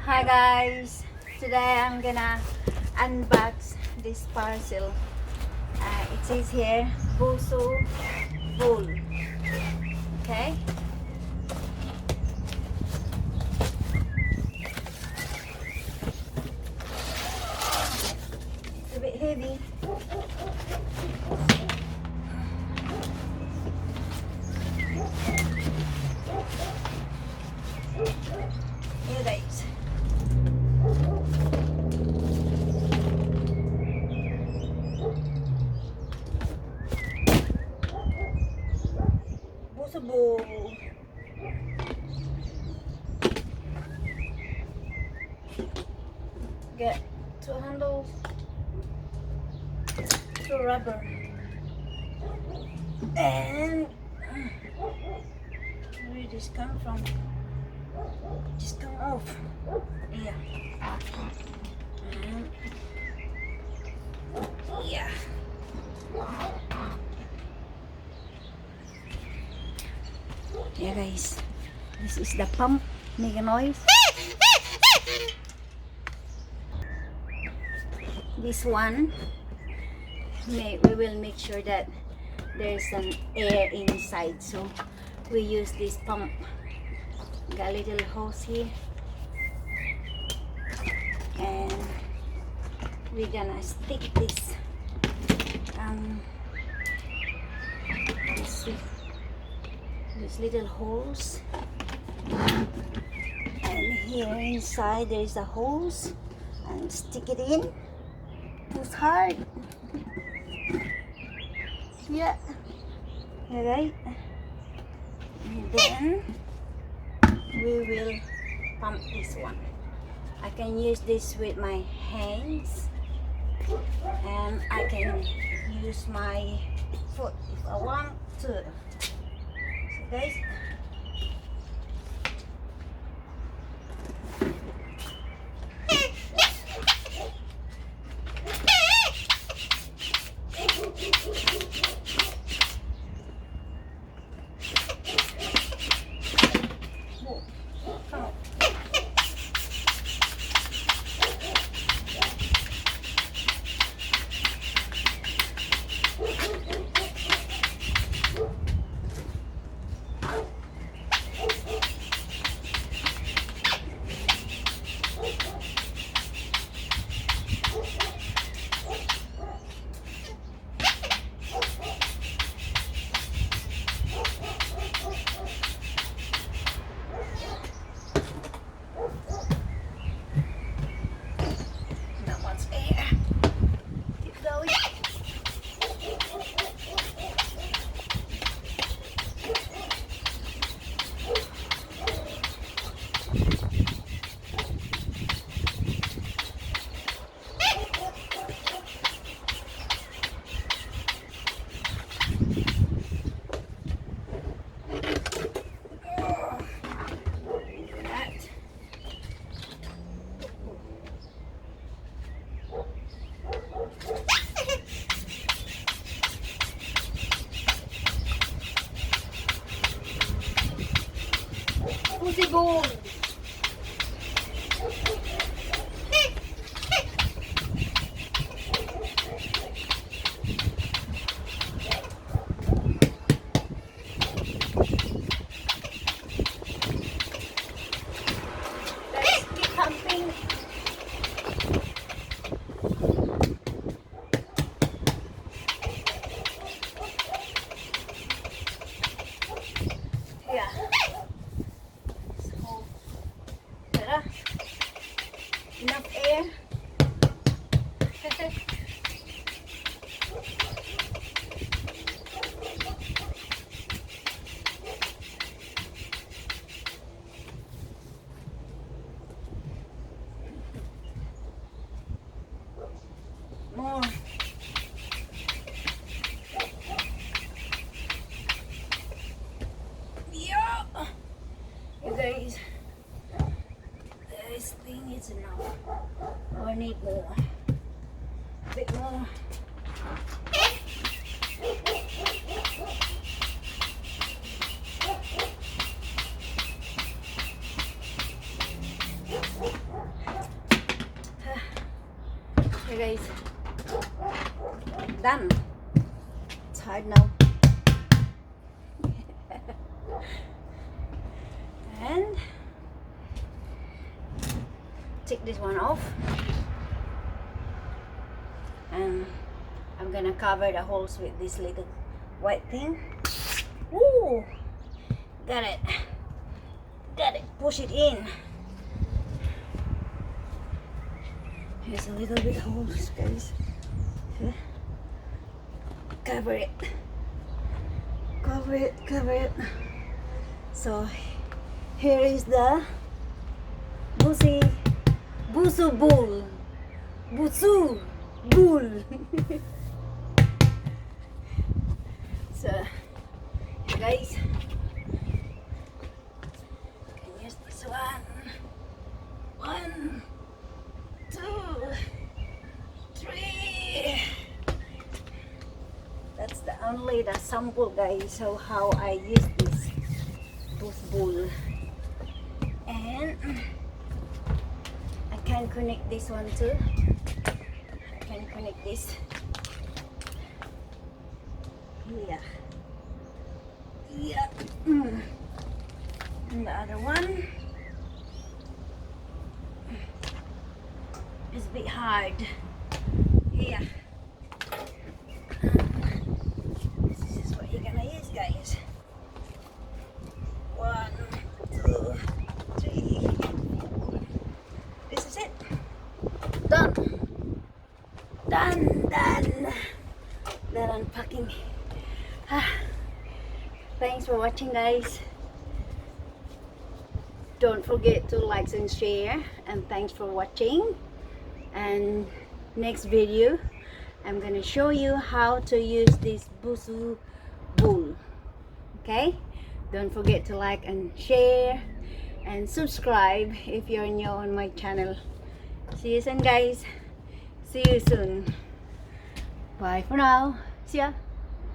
Hi guys, today I'm gonna unbox this parcel. It says here Buso Bowl. Okay, it's a bit heavy. Here guys. Buso Bowl. Get two handles, two rubber, and where did this come from? Just come off. Yeah. And yeah. Yeah guys, this is the pump. Make a noise. This one, we will make sure that there's an air inside, so we use this pump. Got a little hose here, and we're gonna stick this these little holes, and here inside there is a hose, and stick it in. It's hard. Yeah. Alright. And then we will pump this one. I can use this with my hands, and I can use my foot if I want to. So guys, pussy bowl. Let's keep pumping. Yeah. Enough air. More. Yeah. You guys, this thing is enough. I need more. A bit more. Okay guys, done. It's hard now. And take this one off, and I'm gonna cover the holes with this little white thing. Ooh, got it, push it in. Here's a little bit holes, guys. Cover it. So here is the Busu bowl. So guys, can use this one. 1, 2, 3. That's only the sample, guys. So how I use this bowl, and I can connect this one too. I can connect this here. Yeah. And the other one is a bit hard. Here. This is what you're gonna use, guys. 1, 2, 3. This is it. Done. Done unpacking. Thanks for watching, guys. Don't forget to like and share, and thanks for watching. And next video I'm gonna show you how to use this Busu bowl. Okay, don't forget to like and share and subscribe if you're new on my channel. See you soon, guys. See you soon. Bye for now. See ya.